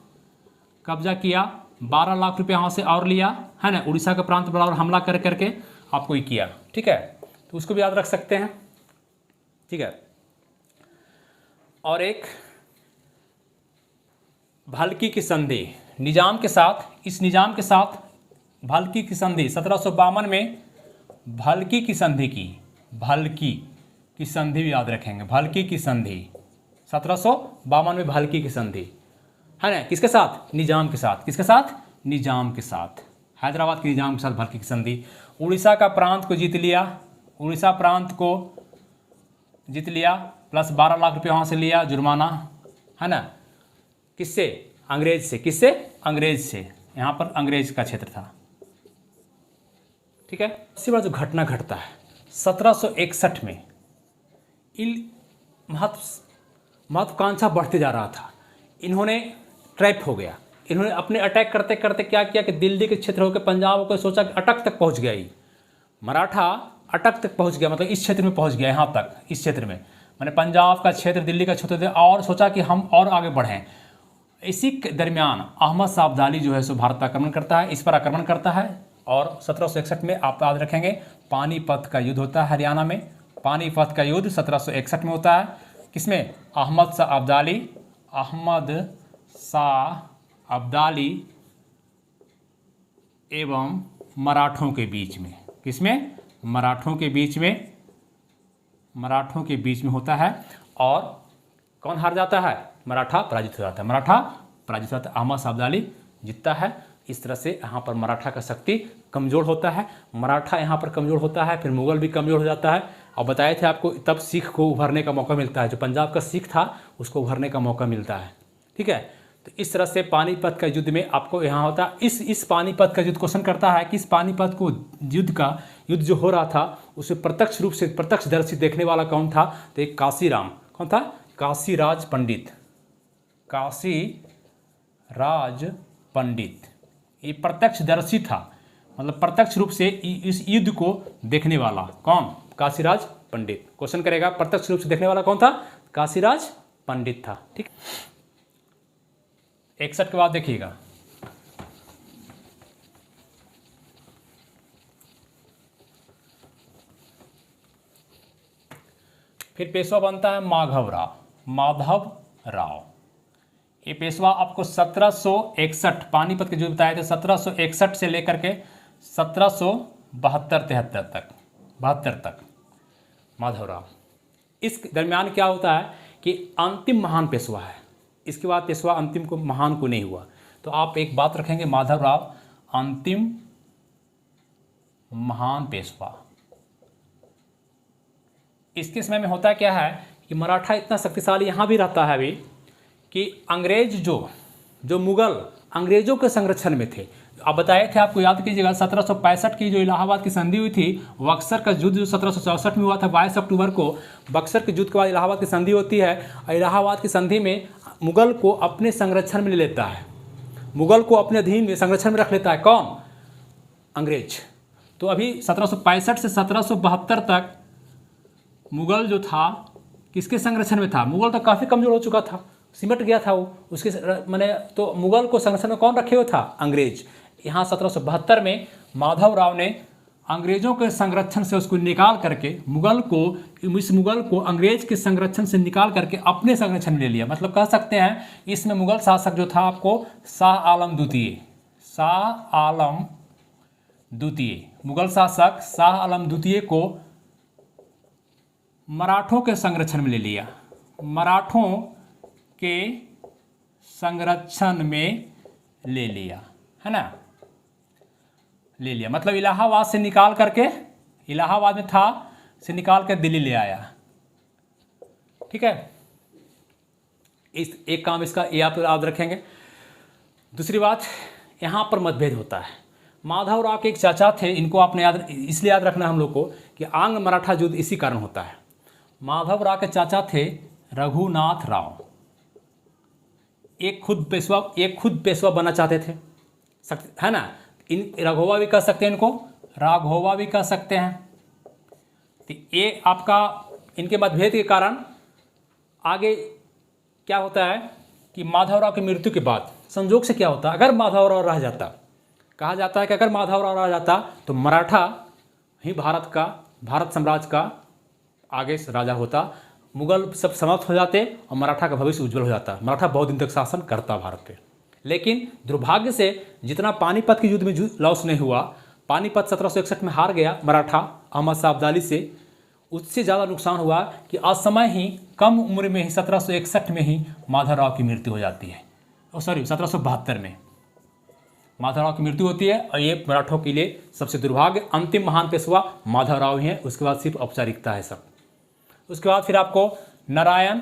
कब्जा किया। 12 लाख रुपये यहाँ से और लिया, है ना। उड़ीसा का प्रांत पर और हमला कर करके आपको ही किया, ठीक है। तो उसको भी याद रख सकते हैं, ठीक है। और एक भल्की की संधि निजाम के साथ, इस निजाम के साथ भल्की की संधि 1752 में भल्की की संधि की, भल्की की संधि भी याद रखेंगे। भल्की की संधि 1752 में भल्की की संधि, है ना, किसके साथ, निजाम के साथ। किसके साथ, निजाम के साथ, हैदराबाद के निजाम के साथ भल्की की संधि। उड़ीसा का प्रांत को जीत लिया, उड़ीसा प्रांत को जीत लिया, प्लस 12 लाख रुपये वहाँ से लिया जुर्माना, है ना। किससे, अंग्रेज से। किससे, अंग्रेज से। यहाँ पर अंग्रेज का क्षेत्र था, ठीक है। इसी बार जो घटना घटता है 1761 में, महत्वाकांक्षा बढ़ते जा रहा था। इन्होंने ट्रैप हो गया। इन्होंने अपने अटैक करते करते क्या किया कि दिल्ली के क्षेत्र होकर पंजाब होकर सोचा कि अटक तक पहुंच गया ही मराठा, अटक तक पहुंच गया, मतलब इस क्षेत्र में पहुंच गया, यहाँ तक, इस क्षेत्र में, मैंने पंजाब का क्षेत्र, दिल्ली का क्षेत्र थे, और सोचा कि हम और आगे बढ़ें। इसी के दरमियान अहमद शाह अब्दाली जो है सो भारत पर आक्रमण करता है, इस पर आक्रमण करता है। और 1761 में आप याद रखेंगे पानीपत का युद्ध होता है हरियाणा में। पानीपत का युद्ध 1761 में होता है। किसमें, अहमद शाह अब्दाली एवं मराठों के बीच में। किसमें, मराठों के बीच में होता है। और कौन हार जाता है, मराठा पराजित हो जाता है। मराठा पराजित होता है, अहमद शाह अब्दाली जीतता है। इस तरह से यहाँ पर मराठा का शक्ति कमज़ोर होता है। मराठा यहाँ पर कमज़ोर होता है, फिर मुगल भी कमज़ोर हो जाता है। और बताए थे आपको, तब सिख को उभरने का मौका मिलता है। जो पंजाब का सिख था उसको उभरने का मौका मिलता है, ठीक है। तो इस तरह से पानीपत का युद्ध में आपको यहाँ होता है। इस पानीपत का युद्ध क्वेश्चन करता है कि इस पानीपत को युद्ध जो हो रहा था उसे प्रत्यक्ष रूप से प्रत्यक्षदर्शी देखने वाला कौन था, तो एक काशीराम, कौन था, काशीराज पंडित। ये प्रत्यक्षदर्शी था, मतलब प्रत्यक्ष रूप से इस युद्ध को देखने वाला कौन, काशीराज पंडित। क्वेश्चन करेगा प्रत्यक्ष रूप से देखने वाला कौन था, काशीराज पंडित था, ठीक। 61 के बाद देखिएगा, फिर पेशवा बनता है माधव राव। ये पेशवा आपको 1761 पानीपत के जो बताए थे 1761 से लेकर के 1772 तक माधव राव। इस दरमियान क्या होता है कि अंतिम महान पेशवा है। इसके बाद पेशवा अंतिम को महान को नहीं हुआ। तो आप एक बात रखेंगे, माधव राव अंतिम महान पेशवा। इसके समय में होता क्या है कि मराठा इतना शक्तिशाली यहाँ भी रहता है अभी कि अंग्रेज जो मुगल अंग्रेजों के संरक्षण में थे। अब बताए थे आपको, याद कीजिएगा 1765 की जो इलाहाबाद की संधि हुई थी, बक्सर का युद्ध जो 1764 में हुआ था 22 अक्टूबर को, बक्सर के युद्ध के बाद इलाहाबाद की संधि होती है। और इलाहाबाद की संधि में मुगल को अपने संरक्षण में ले लेता है, मुगल को अपने अधीन में संरक्षण में रख लेता है कौन, अंग्रेज। तो अभी 1765 से 1772 तक मुगल जो था किसके संरक्षण में था? मुगल तो काफ़ी कमज़ोर हो चुका था, सिमट गया था वो, उसके मैंने तो मुगल को संरक्षण में कौन रखे हुए था? अंग्रेज। यहाँ 1772 में माधव राव ने अंग्रेजों के संरक्षण से उसको निकाल करके इस मुगल को अंग्रेज के संरक्षण से निकाल करके अपने संरक्षण में ले लिया। मतलब कह सकते हैं इसमें मुगल शासक जो था आपको शाह आलम द्वितीय, मुगल शासक शाह आलम द्वितीय को मराठों के संरक्षण में ले लिया, मराठों के संरक्षण में ले लिया, है ना, ले लिया। मतलब इलाहाबाद से निकाल करके, इलाहाबाद में था से निकाल कर दिल्ली ले आया। ठीक है, इस एक काम इसका ये आप याद रखेंगे। दूसरी बात, यहाँ पर मतभेद होता है। माधव राव के एक चाचा थे, इनको आपने इसलिए याद रखना हम लोग को कि आंग्ल मराठा युद्ध इसी कारण होता है। माधव राव के चाचा थे रघुनाथ राव, एक खुद पेशवा बनना चाहते थे, है ना। इन राघोवा भी कह सकते हैं, इनको राघोवा भी कह सकते हैं। तो ये आपका इनके मतभेद के कारण आगे क्या होता है कि माधवराव की मृत्यु के बाद संजोग से क्या होता, अगर माधवराव रह जाता, कहा जाता है कि अगर माधवराव रह जाता तो मराठा ही भारत साम्राज्य का आगे राजा होता, मुगल सब समाप्त हो जाते और मराठा का भविष्य उज्जवल हो जाता, मराठा बहुत दिन तक शासन करता भारत पे। लेकिन दुर्भाग्य से जितना पानीपत के युद्ध में लॉस नहीं हुआ, पानीपत 1761 में हार गया मराठा अहमद शाह अब्दाली से, उससे ज़्यादा नुकसान हुआ कि असमय ही कम उम्र में ही 1761 में ही माधवराव की मृत्यु हो जाती है। 1772 में माधवराव की मृत्यु होती है और ये मराठों के लिए सबसे दुर्भाग्य, अंतिम महान पेशवा माधवराव ही है। उसके बाद सिर्फ औपचारिकता है सब। उसके बाद फिर आपको नारायण,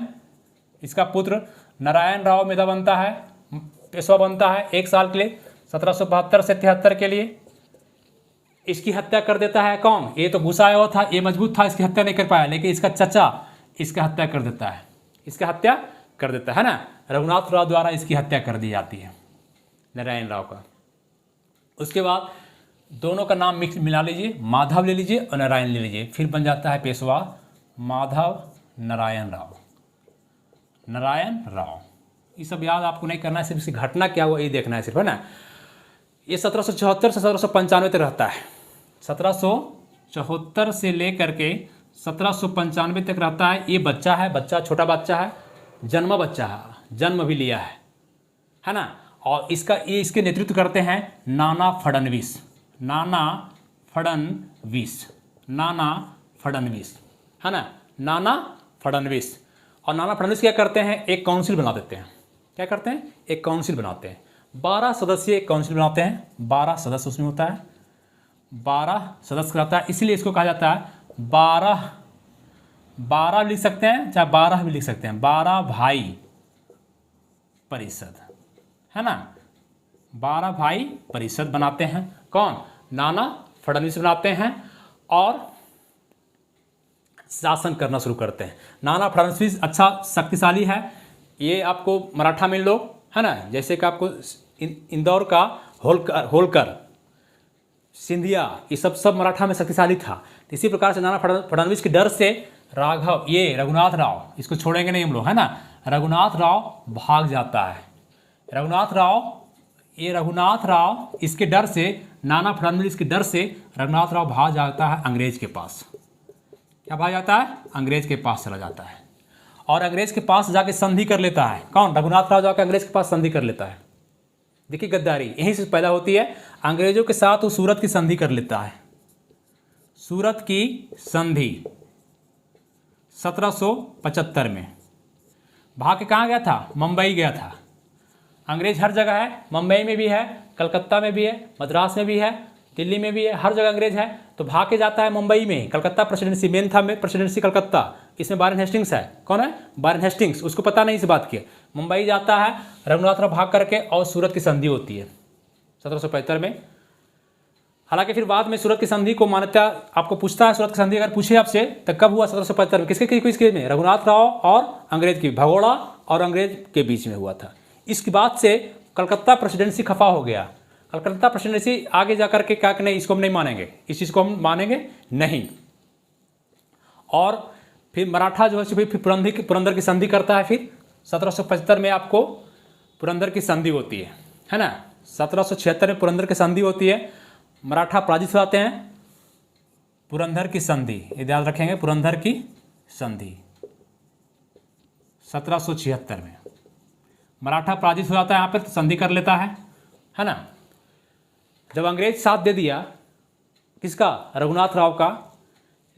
इसका पुत्र नारायण राव मेधा बनता है, पेशवा बनता है 1 साल के लिए, 1772 से 73 के लिए। इसकी हत्या कर देता है कौन? ये तो घुसाया हुआ था, ये मजबूत था, इसकी हत्या नहीं कर पाया, लेकिन इसका चचा इसका हत्या कर देता है, इसका हत्या कर देता है ना, रघुनाथ राव द्वारा इसकी हत्या कर दी जाती है, नारायण राव का। उसके बाद दोनों का नाम मिक्स मिला लीजिए, माधव ले लीजिए और नारायण ले लीजिए, फिर बन जाता है पेशवा माधव नारायण राव। नारायण राव ये सब याद आपको नहीं करना है, सिर्फ इसकी घटना क्या हुआ ये देखना है सिर्फ, है ना। ये 1774 से 1795 तक रहता है, 1774 से लेकर के 1795 तक रहता है। ये बच्चा है, बच्चा छोटा बच्चा है, जन्म बच्चा है, जन्म भी लिया है ना। और इसके नेतृत्व करते हैं नाना फडणवीस, नाना फडणवीस, है ना, नाना फडणवीस। और नाना फडणवीस क्या करते हैं, एक काउंसिल बना देते हैं। क्या करते हैं? एक काउंसिल बनाते हैं, 12 सदस्यीय एक काउंसिल बनाते हैं, 12 सदस्य उसमें होता है, 12 सदस्य रहता है, इसीलिए इसको कहा जाता है 12 लिख सकते हैं, चाहे 12 भी लिख सकते हैं, 12 भाई परिषद, है ना। 12 भाई परिषद बनाते हैं, कौन? नाना फडणवीस बनाते हैं और शासन करना शुरू करते हैं। नाना फडणवीस अच्छा शक्तिशाली है, ये आपको मराठा में लोग, है ना, जैसे कि आपको इंदौर का होलकर, सिंधिया, ये सब मराठा में शक्तिशाली था। तो इसी प्रकार से नाना फडणवीस के डर से रघुनाथ राव, इसको छोड़ेंगे नहीं हम लोग, है ना, रघुनाथ राव भाग जाता है। रघुनाथ राव इसके डर से, नाना फडणवीस के डर से रघुनाथ राव भाग जाता है अंग्रेज के पास। क्या भाग जाता है? अंग्रेज के पास चला जाता है और अंग्रेज के पास जाके संधि कर लेता है। कौन? रघुनाथ राव जाकर अंग्रेज के पास संधि कर लेता है। देखिए गद्दारी यहीं से पैदा होती है। अंग्रेजों के साथ वो सूरत की संधि कर लेता है, सूरत की संधि 1775 में। भाग के कहाँ गया था? मुंबई गया था। अंग्रेज हर जगह है, मुंबई में भी है, कलकत्ता में भी है, मद्रास में भी है, दिल्ली में भी है, हर जगह अंग्रेज है। तो भाग के जाता है मुंबई में, कलकत्ता प्रेसिडेंसी मेन था, प्रेसिडेंसी कलकत्ता, इसमें वारेन हेस्टिंग्स है। कौन है? वारेन हेस्टिंग्स, उसको पता नहीं इस बात की। मुंबई जाता है रघुनाथ राव भाग करके और सूरत की संधि होती है 1775 में। हालांकि फिर बाद में सूरत की संधि को मान्यता आपको पूछता है, सूरत की संधि अगर पूछे आपसे तो कब हुआ? 1775 में। किसके में? रघुनाथ राव और अंग्रेज की, भगोड़ा और अंग्रेज के बीच में हुआ था। इसके बाद से कलकत्ता प्रेसिडेंसी खफा हो गया। कलकत्ता प्रेसिडेंसी आगे जाकर के क्या नहीं, इसको हम नहीं मानेंगे, इस चीज़ को हम मानेंगे नहीं। और फिर मराठा जो है फिर पुरंदर की संधि करता है। फिर 1775 में आपको पुरंदर की संधि होती है ना। 1776 में पुरंदर की संधि होती है, मराठा पराजित हो जाते हैं। पुरंदर की संधि, ये ध्यान रखेंगे, पुरंदर की संधि 1776 में मराठा पराजित हो जाता है, यहाँ पर संधि कर लेता है ना। जब अंग्रेज साथ दे दिया किसका, रघुनाथ राव का,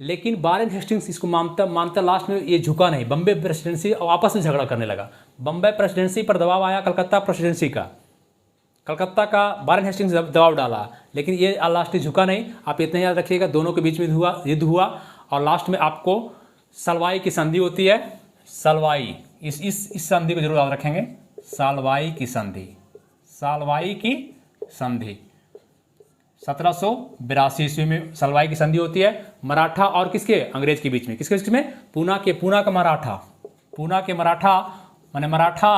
लेकिन वारेन हेस्टिंग्स इसको मानता लास्ट में ये झुका नहीं। बम्बे प्रेसिडेंसी और आपस में झगड़ा करने लगा। बम्बे प्रेसिडेंसी पर दबाव आया, कलकत्ता प्रेसिडेंसी का, कलकत्ता का वारेन हेस्टिंग्स दबाव डाला, लेकिन ये लास्ट झुका नहीं। आप इतना याद रखिएगा, दोनों के बीच में युद्ध हुआ और लास्ट में आपको सलवाई की संधि होती है। सलवाई, इस संधि को जरूर याद रखेंगे, सलवाई की संधि, सलवाई की संधि 1782 ईस्वी में सलवाई की संधि होती है। मराठा और किसके, अंग्रेज के बीच में। किसके बीच में, पूना का मराठा, पूना के मराठा माने मराठा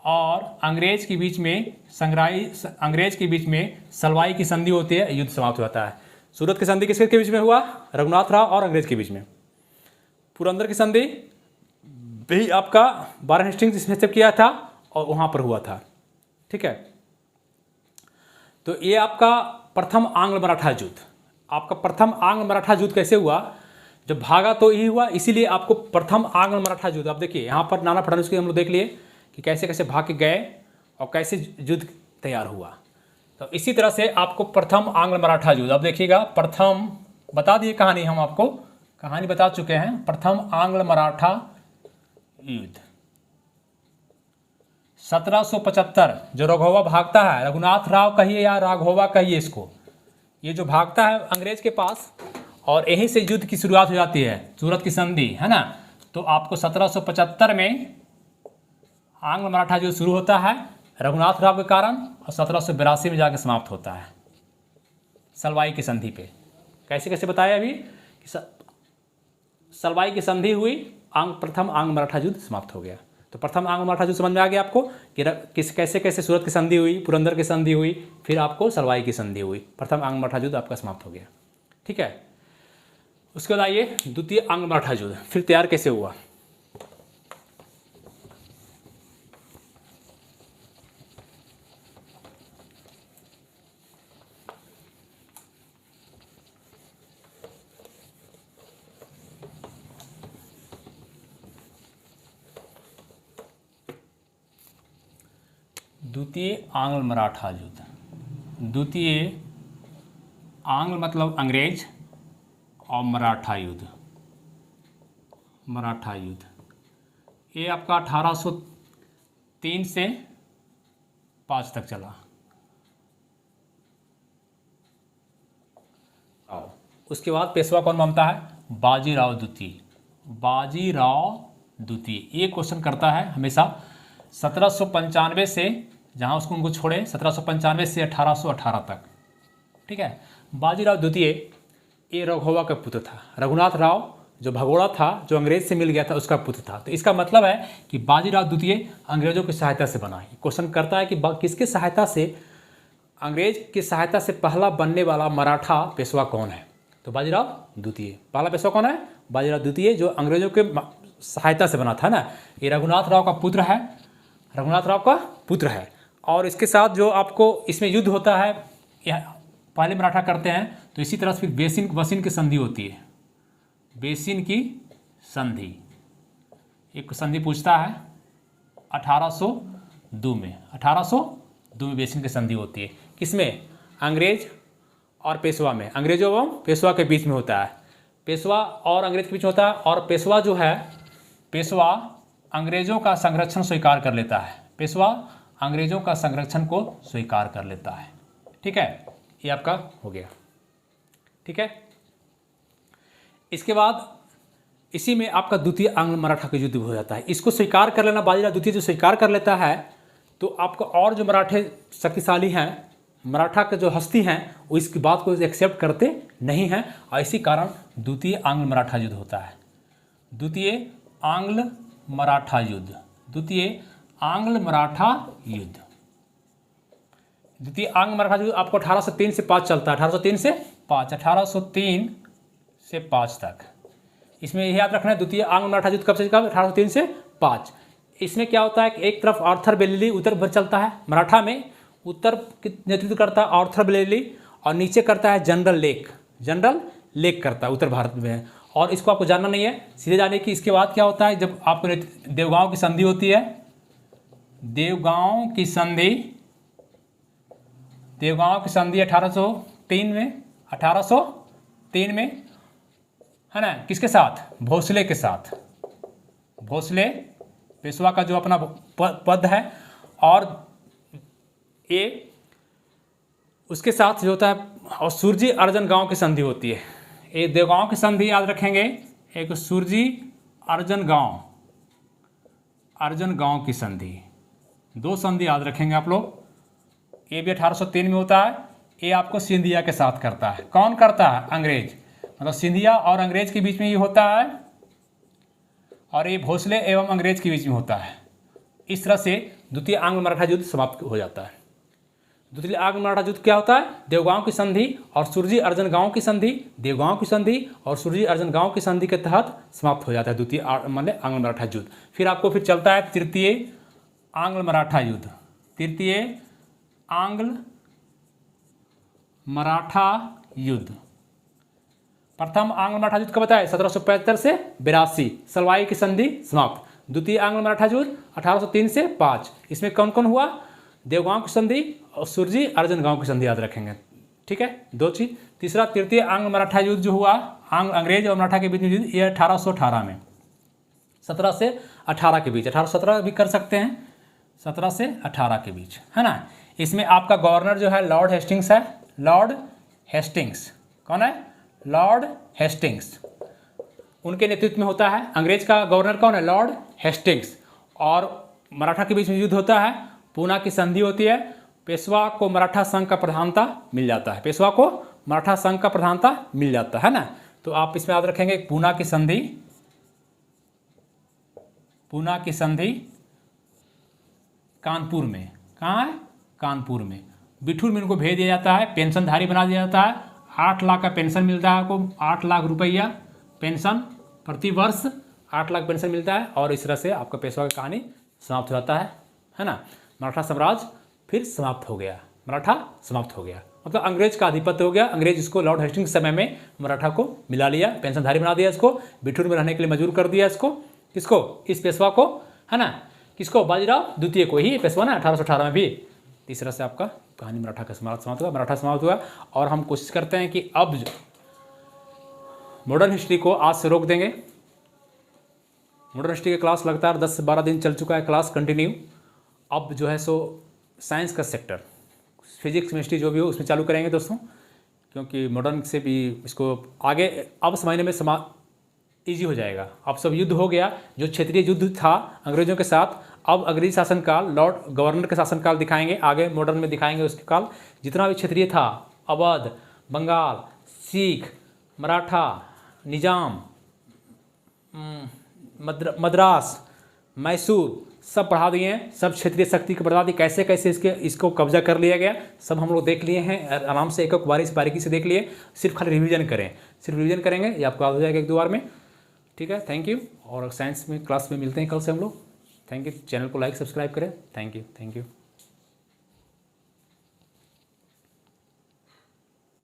और अंग्रेज के बीच में अंग्रेज के बीच में सलवाई की संधि होती है, युद्ध समाप्त हो जाता है। सूरत की संधि किसके बीच में हुआ, रघुनाथ राव और अंग्रेज के बीच में। पुरंदर की संधि भी आपका वारेन हेस्टिंग्स जिसने सब किया था और वहाँ पर हुआ था, ठीक है। तो ये आपका प्रथम आंग्ल मराठा युद्ध। आपका प्रथम आंग्ल मराठा युद्ध कैसे हुआ, जब भागा तो यही हुआ, इसीलिए आपको प्रथम आंग्ल मराठा युद्ध। आप देखिए यहाँ पर नाना फडणवीस के हम लोग देख लिए कि कैसे कैसे भाग के गए और कैसे युद्ध तैयार हुआ। तो इसी तरह से आपको प्रथम आंग्ल मराठा युद्ध, अब देखिएगा, प्रथम बता दिए कहानी, हम आपको कहानी बता चुके हैं। प्रथम आंग्ल मराठा युद्ध 1775, जो राघोवा भागता है, रघुनाथ राव कहिए या राघोवा कहिए इसको, ये जो भागता है अंग्रेज के पास, और यहीं से युद्ध की शुरुआत हो जाती है, सूरत की संधि, है ना। तो आपको 1775 में आंग्ल मराठा युद्ध शुरू होता है रघुनाथ राव के कारण, और 1782 में जाकर समाप्त होता है सलवाई की संधि पे। कैसे कैसे बताया अभी कि सलवाई की संधि हुई, प्रथम आंग्ल मराठा युद्ध समाप्त हो गया। तो प्रथम आंग्ल मराठा युद्ध समझ में आ गया आपको कि कैसे कैसे सूरत की संधि हुई, पुरंदर की संधि हुई, फिर आपको सलवाई की संधि हुई, प्रथम आंग्ल मराठा युद्ध आपका समाप्त हो गया, ठीक है। उसके बाद आइए द्वितीय आंग्ल मराठा युद्ध फिर तैयार कैसे हुआ। द्वितीय आंग्ल मराठा युद्ध, द्वितीय आंग्ल मतलब अंग्रेज और मराठा युद्ध, मराठा युद्ध ये आपका 1803 से 5 तक चला। उसके बाद पेशवा कौन बनता है, बाजीराव द्वितीय, बाजीराव द्वितीय। ये क्वेश्चन करता है हमेशा 1795 से, जहाँ उसको उनको छोड़े 1795 से 1818 तक, ठीक है। बाजीराव द्वितीय ये राघोवा का पुत्र था, रघुनाथ राव जो भगोड़ा था, जो अंग्रेज से मिल गया था, उसका पुत्र था। तो इसका मतलब है कि बाजीराव द्वितीय अंग्रेजों की सहायता से बना। क्वेश्चन करता है कि किसके सहायता से, अंग्रेज की सहायता से पहला बनने वाला मराठा पेशवा कौन है, तो बाजीराव द्वितीय। पहला पेशवा कौन है, बाजीराव द्वितीय, जो अंग्रेजों के सहायता से बना था ना। ये रघुनाथ राव का पुत्र है, रघुनाथ राव का पुत्र है। और इसके साथ जो आपको इसमें युद्ध होता है, पहले मराठा करते हैं, तो इसी तरह से फिर वसीन की संधि होती है, बेसिन की संधि। एक संधि पूछता है 1802 में, 1802 में बेसिन की संधि होती है। किसमें, अंग्रेज और पेशवा में, अंग्रेजों एवं पेशवा के बीच में होता है, पेशवा और अंग्रेज के बीच में होता है। और पेशवा जो है, पेशवा अंग्रेजों का संरक्षण स्वीकार कर लेता है, पेशवा अंग्रेजों का संरक्षण को स्वीकार कर लेता है, ठीक है। ये आपका हो गया, ठीक है। इसके बाद इसी में आपका द्वितीय आंग्ल मराठा का युद्ध हो जाता है। इसको स्वीकार कर लेना, बाजीराव द्वितीय जो स्वीकार कर लेता है, तो आपको और जो मराठे शक्तिशाली हैं, मराठा के जो हस्ती हैं, वो इसकी बात को एक्सेप्ट करते नहीं हैं, और इसी कारण द्वितीय आंग्ल मराठा युद्ध होता है। द्वितीय आंग्ल मराठा युद्ध, द्वितीय आंग्ल मराठा युद्ध, द्वितीय आंग्ल मराठा युद्ध आपको 1803 से 5 चलता है, 1803 से 5, 1803 से 5 तक। इसमें यही याद रखना है, द्वितीय आंग्ल मराठा युद्ध कब से कब, 1803 से 5। इसमें क्या होता है कि एक तरफ आर्थर बेलेली उत्तर भर चलता है, मराठा में उत्तर नेतृत्व करता है आर्थर बेलेली, और नीचे करता है जनरल लेक करता है उत्तर भारत में। और इसको आपको जानना नहीं है, सीधे जाने की। इसके बाद क्या होता है, जब आपको देवगांव की संधि होती है, देवगांव की संधि 1803 में है ना, किसके साथ, भोसले के साथ। भोसले पेशवा का जो अपना पद है, और ये उसके साथ जो होता है, और सुरजी अर्जन गांव की संधि होती है। ये देवगांव की संधि याद रखेंगे, एक सुरजी अर्जन गांव की संधि, 2 संधि याद रखेंगे आप लोग। ये भी 1803 में होता है। ये आपको सिंधिया के साथ करता है। कौन करता है, अंग्रेज, मतलब सिंधिया और अंग्रेज के बीच में ये होता है, और ये भोसले एवं अंग्रेज के बीच में होता है। इस तरह से द्वितीय आंग्ल मराठा युद्ध समाप्त हो जाता है। द्वितीय आंग्ल मराठा युद्ध क्या होता है, देवगांव की संधि और सुरजी अर्जन गांव की संधि, देवगांव की संधि और सुरजी अर्जन गांव की संधि के तहत समाप्त हो जाता है द्वितीय आंग्ल मराठा युद्ध। फिर आपको फिर चलता है तृतीय आंग्ल मराठा युद्ध। तृतीय आंग्ल मराठा युद्ध, प्रथम आंग्ल मराठा युद्ध कब बताया, 1775 से 82, सलवाई की संधि समाप्त। द्वितीय आंग्ल मराठा युद्ध 1803 से 5। इसमें कौन कौन हुआ, देवगांव की संधि और सुरजी अर्जन गांव की संधि याद रखेंगे, ठीक है, 2 चीज। तीसरा तृतीय आंग्ल मराठा युद्ध जो हुआ, अंग्रेज और मराठा के बीच में युद्ध, ये 1818 में, 17 से 18 के बीच, 1817 भी कर सकते हैं, 17 से 18 के बीच, है ना। इसमें आपका गवर्नर जो है लॉर्ड हेस्टिंग्स है, लॉर्ड हेस्टिंग्स। कौन है, लॉर्ड हेस्टिंग्स, उनके नेतृत्व में होता है। अंग्रेज का गवर्नर कौन है, लॉर्ड हेस्टिंग्स। और मराठा के बीच में युद्ध होता है, पूना की संधि होती है, पेशवा को मराठा संघ का प्रधानता मिल जाता है, पेशवा को मराठा संघ का प्रधानता मिल जाता है ना। तो आप इसमें याद रखेंगे पूना की संधि, पूना की संधि कानपुर में, कहाँ है, कानपुर में। बिठूर में इनको भेज दिया जाता है, पेंशनधारी बना दिया जाता है, 8 लाख का पेंशन मिलता है आपको, 8 लाख रुपया पेंशन प्रति वर्ष, 8 लाख पेंशन मिलता है। और इस तरह से आपका पेशवा की कहानी समाप्त हो जाता है ना। मराठा साम्राज्य फिर समाप्त हो गया, मराठा समाप्त हो गया, मतलब अंग्रेज का आधिपत्य हो गया। अंग्रेज इसको लॉर्ड हेस्टिंग्स समय में मराठा को मिला लिया, पेंशनधारी बना दिया इसको, बिठूर में रहने के लिए मजबूर कर दिया इसको, किसको, इस पेशवा को, है ना, किसको, बाजीराव द्वितीय को ही पेशवा ना, 1818 में भी। इस तरह से आपका कहानी मराठा का समाप्त हुआ, मराठा समाप्त हुआ। और हम कोशिश करते हैं कि अब मॉडर्न हिस्ट्री को आज से रोक देंगे। मॉडर्न हिस्ट्री की क्लास लगातार 10 से 12 दिन चल चुका है, क्लास कंटिन्यू। अब जो है सो साइंस का सेक्टर, फिजिक्स केमिस्ट्री जो भी हो उसमें चालू करेंगे दोस्तों, क्योंकि मॉडर्न से भी इसको आगे अब समझने में ईजी हो जाएगा। अब सब युद्ध हो गया, जो क्षेत्रीय युद्ध था अंग्रेजों के साथ, अब अंग्रेजी शासनकाल, लॉर्ड गवर्नर के शासनकाल दिखाएंगे, आगे मॉडर्न में दिखाएंगे उसके काल। जितना भी क्षेत्रीय था, अवध, बंगाल, सिख, मराठा, निजाम, मद्रास, मैसूर, सब बढ़ा दिए हैं, सब क्षेत्रीय शक्ति को बढ़ा दी, कैसे कैसे इसको कब्जा कर लिया गया, सब हम लोग देख लिए हैं आराम से, एक एक बारीकी से देख लिए। सिर्फ खाली रिवीजन करें, सिर्फ रिवीजन करेंगे, ये आपको याद हो जाएगा 1-2 बार में, ठीक है। थैंक यू, और साइंस में क्लास में मिलते हैं कल से हम लोग। थैंक यू, चैनल को लाइक सब्सक्राइब करें। Thank you.